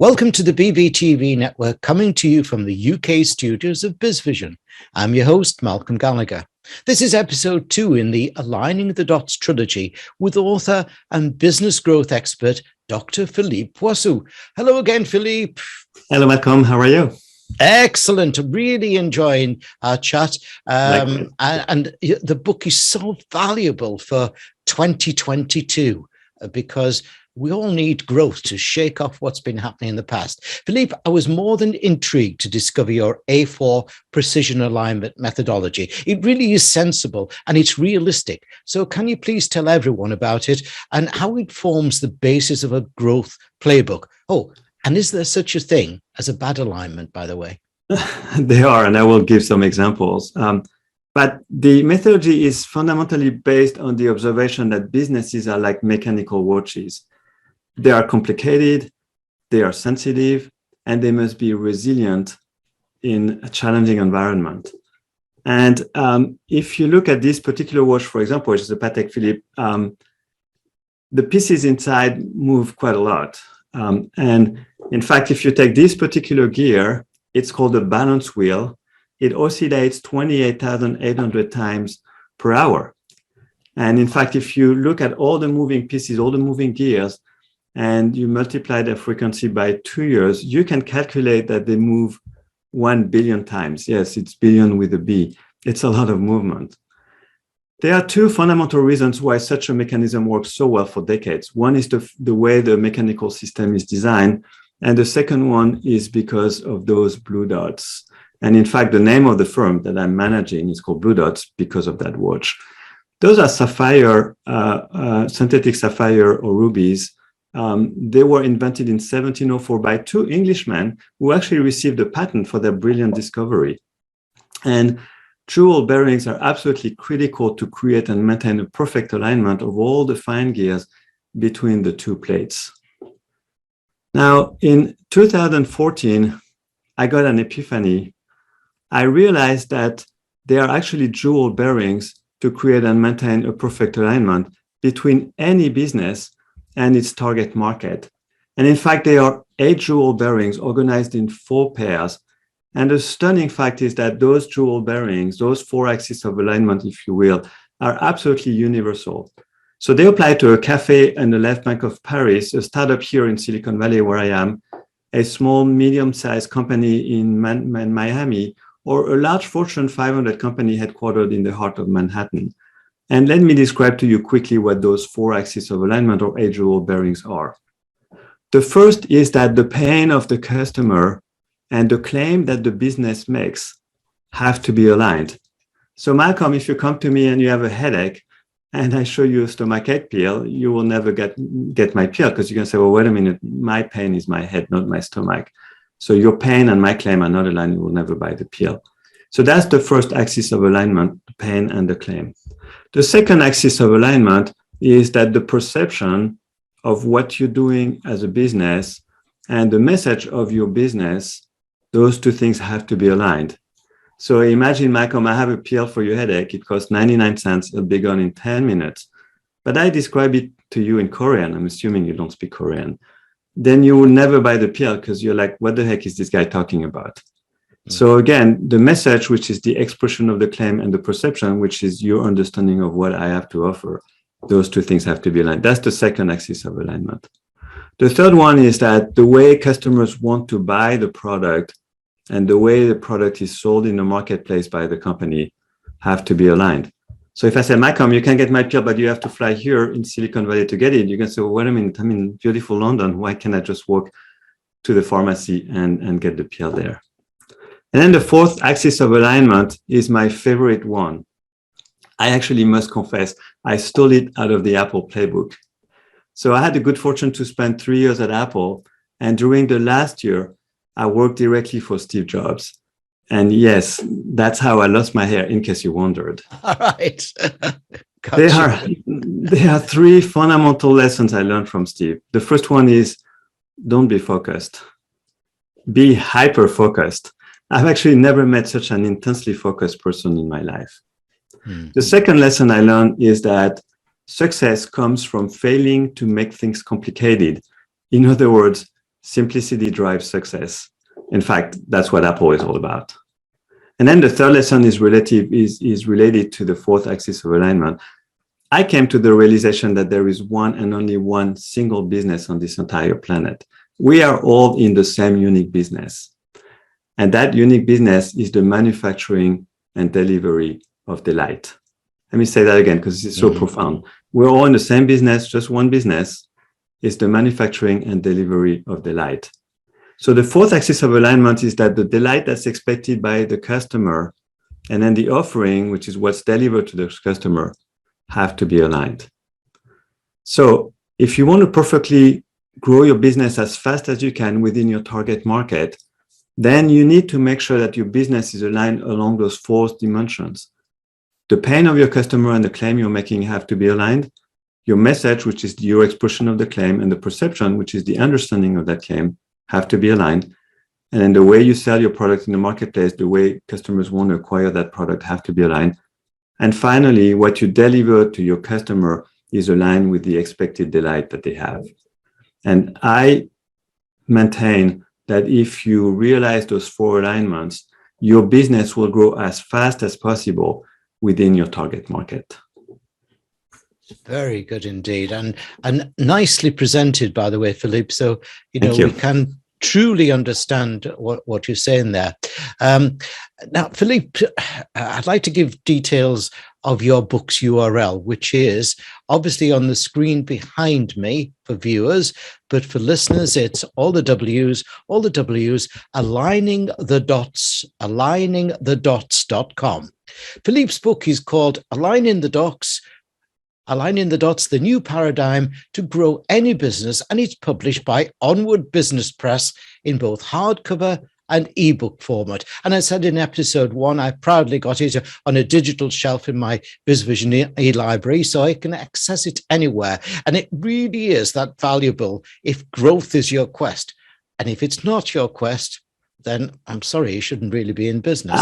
Welcome to the BVTV network, coming to you from the UK studios of BizVision. I'm your host, Malcolm Gallagher. This is episode 2 in the Aligning the Dots trilogy with author and business growth expert, Dr. Philippe Bouissou. Hello again, Philippe. Hello, Malcolm. How are you? Excellent. Really enjoying our chat. And the book is so valuable for 2022 because we all need growth to shake off what's been happening in the past. Philippe, I was more than intrigued to discover your A4 precision alignment methodology. It really is sensible and it's realistic. So can you please tell everyone about it and how it forms the basis of a growth playbook? Oh, and is there such a thing as a bad alignment, by the way? There are, and I will give some examples. But the methodology is fundamentally based on the observation that businesses are like mechanical watches. They are complicated, they are sensitive, and they must be resilient in a challenging environment. And if you look at this particular watch, for example, which is a Patek Philippe, the pieces inside move quite a lot. And in fact, if you take this particular gear, it's called a balance wheel. It oscillates 28,800 times per hour. And in fact, if you look at all the moving pieces, all the moving gears, and you multiply their frequency by 2 years, you can calculate that they move 1 billion times. Yes, it's billion with a B. It's a lot of movement. There are two fundamental reasons why such a mechanism works so well for decades. One is the way the mechanical system is designed, and the second one is because of those blue dots. And in fact, the name of the firm that I'm managing is called Blue Dots because of that watch. Those are sapphire, synthetic sapphire or rubies. They were invented in 1704 by two Englishmen who actually received a patent for their brilliant discovery. And jewel bearings are absolutely critical to create and maintain a perfect alignment of all the fine gears between the two plates. Now, in 2014, I got an epiphany. I realized that there are actually jewel bearings to create and maintain a perfect alignment between any business and its target market. And in fact, there are 8 jewel bearings organized in 4 pairs. And the stunning fact is that those jewel bearings, those 4 axes of alignment, if you will, are absolutely universal. So they apply to a cafe in the left bank of Paris, a startup here in Silicon Valley where I am, a small, medium-sized company in Miami, or a large Fortune 500 company headquartered in the heart of Manhattan. And let me describe to you quickly what those 4 axes of alignment or 8 jewel bearings are. The first is that the pain of the customer and the claim that the business makes have to be aligned. So Malcolm, if you come to me and you have a headache and I show you a stomachache pill, you will never get my pill because you're going to say, well, wait a minute, my pain is my head, not my stomach. So your pain and my claim are not aligned, you will never buy the pill. So that's the first axis of alignment, the pain and the claim. The second axis of alignment is that the perception of what you're doing as a business and the message of your business, those two things have to be aligned. So imagine, Malcolm, I have a pill for your headache. It costs 99 cents. It'll be gone in 10 minutes. But I describe it to you in Korean. I'm assuming you don't speak Korean. Then you will never buy the pill because you're like, what the heck is this guy talking about? So again, the message, which is the expression of the claim, and the perception, which is your understanding of what I have to offer, those two things have to be aligned. That's the second axis of alignment. The third one is that the way customers want to buy the product and the way the product is sold in the marketplace by the company have to be aligned. So if I say, Malcolm, you can get my pill, but you have to fly here in Silicon Valley to get it, you can say, well, wait a minute, I'm in beautiful London. Why can't I just walk to the pharmacy and get the pill there? And then the fourth axis of alignment is my favorite one. I actually must confess, I stole it out of the Apple playbook. So I had the good fortune to spend 3 years at Apple. And during the last year, I worked directly for Steve Jobs. And yes, that's how I lost my hair, in case you wondered. All right. There are 3 fundamental lessons I learned from Steve. The first one is, don't be focused. Be hyper-focused. I've actually never met such an intensely focused person in my life. The second lesson I learned is that success comes from failing to make things complicated. In other words, Simplicity drives success. In fact, that's what Apple is all about. And then the third lesson is related to the fourth axis of alignment. I came to the realization that there is one and only one single business on this entire planet. We are all in the same unique business. And that unique business is the manufacturing and delivery of delight. Let me say that again, because it's so profound. We're all in the same business, just one business. It's the manufacturing and delivery of delight. So the fourth axis of alignment is that the delight that's expected by the customer and then the offering, which is what's delivered to the customer, have to be aligned. So if you want to perfectly grow your business as fast as you can within your target market, then you need to make sure that your business is aligned along those four dimensions. The pain of your customer and the claim you're making have to be aligned. Your message, which is your expression of the claim, and the perception, which is the understanding of that claim, have to be aligned. And then the way you sell your product in the marketplace, the way customers want to acquire that product, have to be aligned. And finally, what you deliver to your customer is aligned with the expected delight that they have. And I maintain that if you realize those four alignments, your business will grow as fast as possible within your target market. Very good indeed, and nicely presented, by the way, Philippe. So we can truly understand what you're saying there. Now, Philippe, I'd like to give details of your book's URL, which is obviously on the screen behind me for viewers, but for listeners, it's all the W's, aligning the dots.com. Philippe's book is called Aligning the Dots, the New Paradigm to Grow Any Business, and it's published by Onward Business Press in both hardcover and ebook format. And I said in episode 1, I proudly got it on a digital shelf in my BizVision e-library, so I can access it anywhere. And it really is that valuable if growth is your quest. And if it's not your quest, then I'm sorry, you shouldn't really be in business.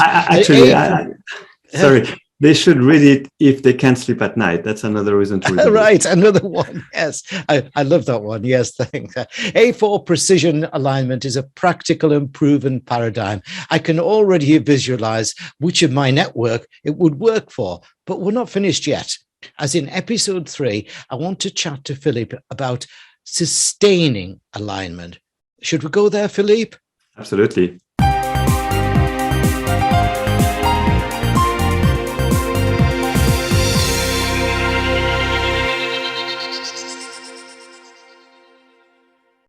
Sorry. They should read it if they can't sleep at night. That's another reason to read it. Right, another one. Yes, I love that one. Yes, thanks. A4 Precision Alignment is a practical and proven paradigm. I can already visualize which of my network it would work for, but we're not finished yet. As in episode 3, I want to chat to Philippe about sustaining alignment. Should we go there, Philippe? Absolutely.